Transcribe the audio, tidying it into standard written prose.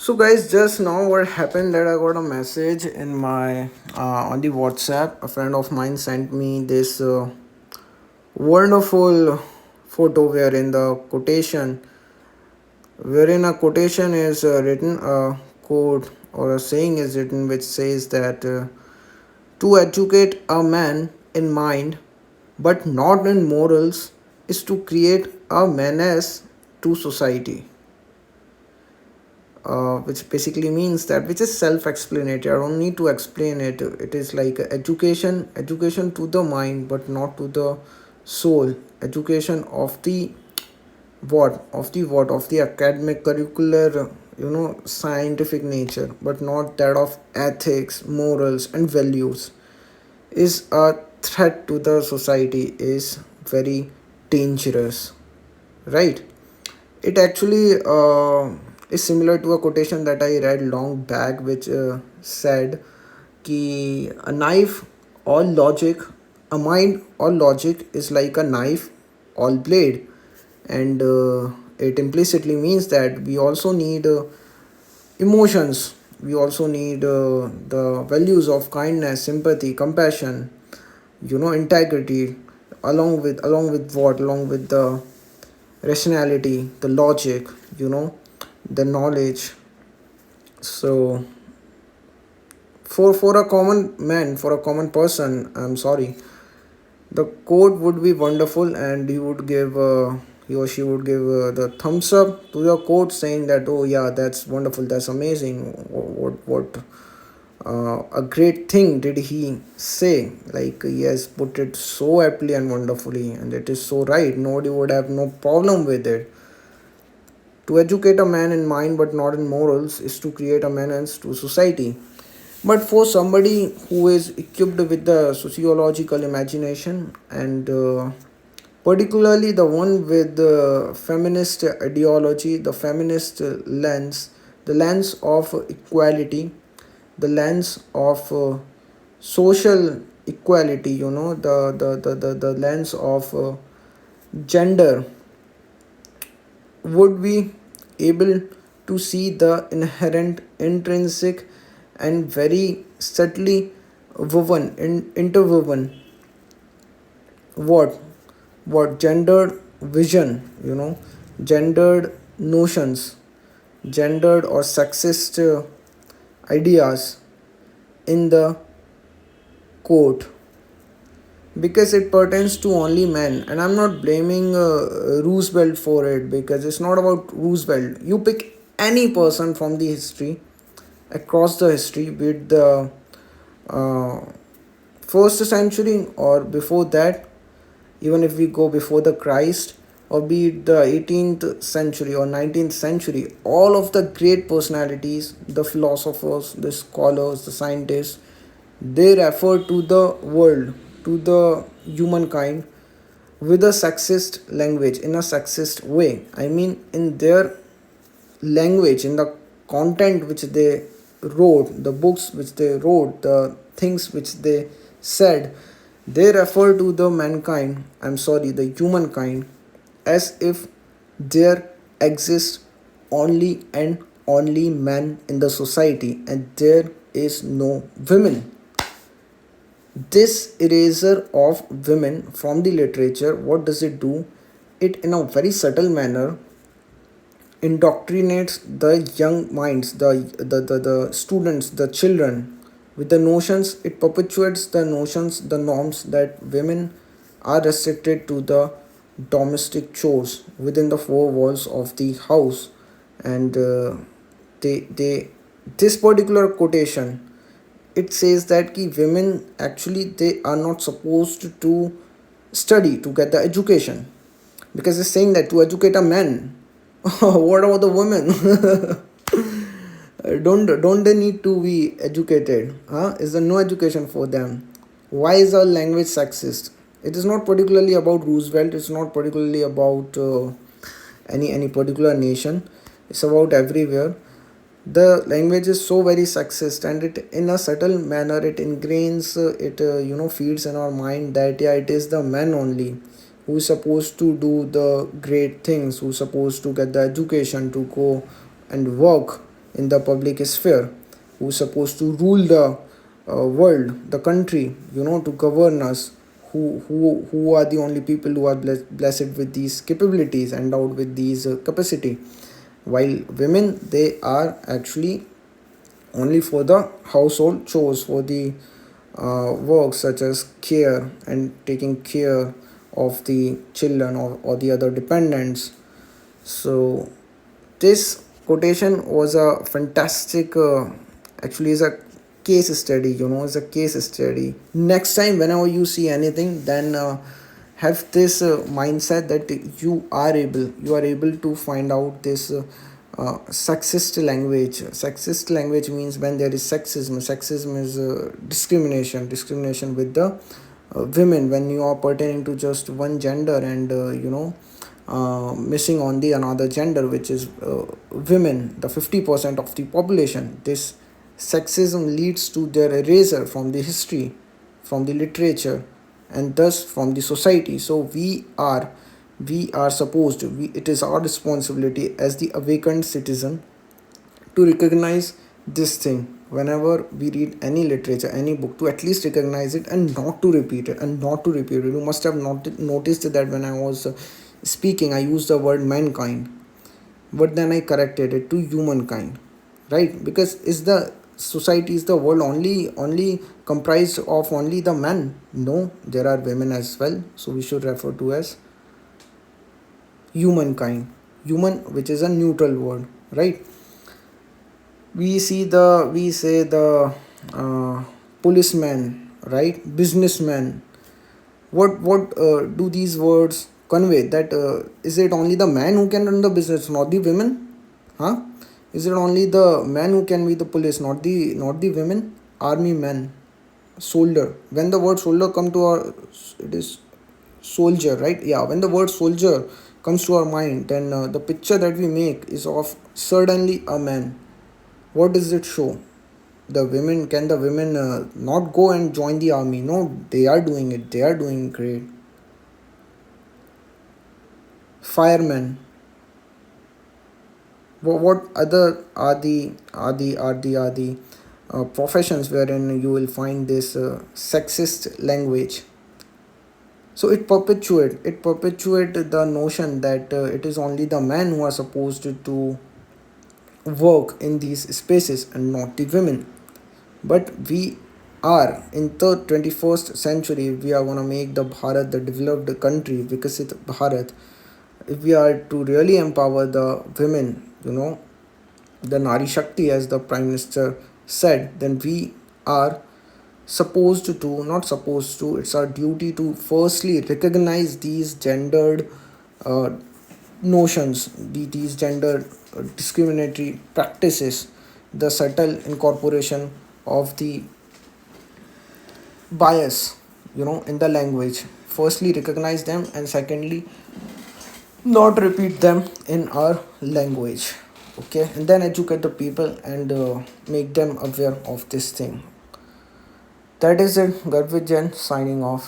So guys, just now what happened that I got a message in my on the WhatsApp. A friend of mine sent me this wonderful photo wherein a quotation is written, a quote or a saying is written, which says that to educate a man in mind but not in morals is to create a menace to society. Which basically means that, which is self-explanatory. I don't need to explain it. It is like education to the mind but not to the soul. Education of the of the academic curricular, scientific nature, but not that of ethics, morals and values, is a threat to the society, is very dangerous, right? It actually is similar to a quotation that I read long back, which said ki a knife all logic, a mind all logic is like a knife all blade. And it implicitly means that we also need emotions. We also need the values of kindness, sympathy, compassion, integrity, along with the rationality, the logic, the knowledge. So for a common man, for a common person, I'm sorry, the quote would be wonderful, and he or she would give the thumbs up to the quote, saying that, oh yeah, that's wonderful, that's amazing, what a great thing did he say. Like, he has put it so aptly and wonderfully, and it is so right. Nobody would have no problem with it. To educate a man in mind but not in morals is to create a menace to society. But for somebody who is equipped with the sociological imagination, and particularly the one with the feminist ideology, the feminist lens, the lens of equality, the lens of social equality, the lens of gender, would be able to see the inherent, intrinsic, and very subtly interwoven what gendered vision, gendered notions, gendered or sexist ideas in the quote, because it pertains to only men. And I'm not blaming Roosevelt for it, because it's not about Roosevelt. You pick any person from the history, across the history, be it the uh, first century or before that, even if we go before the Christ, or be it the 18th century or 19th century, all of the great personalities, the philosophers, the scholars, the scientists, they refer to the world, to the humankind, with a sexist language, in a sexist way. I mean, in their language, in the content which they wrote, the books which they wrote, the things which they said, they refer to the mankind, I'm sorry, the humankind, as if there exists only and only men in the society and there is no women. This eraser of women from the literature, what does it do? It, in a very subtle manner, indoctrinates the young minds, the students, the children, with the notions. It perpetuates the notions, the norms, that women are restricted to the domestic chores within the four walls of the house. And they this particular quotation, it says that ki women actually, they are not supposed to study to get the education, because it's saying that to educate a man. What about the women? Don't they need to be educated? Is there no education for them? Why is our language sexist? It is not particularly about Roosevelt. It's not particularly about any particular nation. It's about everywhere. The language is so very sexist, and it, in a subtle manner, it ingrains, it feeds in our mind that yeah, it is the men only who's supposed to do the great things, who's supposed to get the education to go and work in the public sphere, who's supposed to rule the world, the country, to govern us, who are the only people who are blessed with these capabilities, endowed with these capacity, while women, they are actually only for the household chores, for the work such as care and taking care of the children, or the other dependents. So this quotation was a fantastic, actually is a case study, is a case study. Next time whenever you see anything, then have this mindset that you are able to find out this sexist language. Sexist language means when there is sexism. Sexism is discrimination with the women, when you are pertaining to just one gender, and missing on the another gender, which is women, the 50% of the population. This sexism leads to their erasure from the history, from the literature, and thus from the society. So we are supposed to, it is our responsibility as the awakened citizen to recognize this thing whenever we read any literature, any book, to at least recognize it and not to repeat it, You must have noticed that when I was speaking, I used the word mankind, but then I corrected it to humankind, right? Because is the society, is the world only comprised of only the men? No, there are women as well, so we should refer to as humankind. Human, which is a neutral word, right? We say the policeman, right? Businessman. What do these words convey? That is it only the man who can run the business, not the women? Huh? Is it only the man who can be the police, not the women? Army man, soldier. When the word soldier come to our, it is soldier, right? Yeah, when the word soldier comes to our mind, then the picture that we make is of certainly a man. What does it show? The women not go and join the army? No, they are doing it, they are doing great. Firemen. What other are the professions wherein you will find this sexist language? So it perpetuate the notion that it is only the men who are supposed to work in these spaces and not the women. But we are in the 21st century, we are going to make the Bharat, the developed country, Vikasit Bharat. If we are to really empower the women, the Nari Shakti, as the Prime Minister said, then we are supposed to, not supposed to, it's our duty to firstly recognize these gendered uh, notions, these gender discriminatory practices, the subtle incorporation of the bias, in the language. Firstly, recognize them, and secondly, not repeat them in our language. Okay, and then educate the people and make them aware of this thing. That is it. Garvit Jain signing off.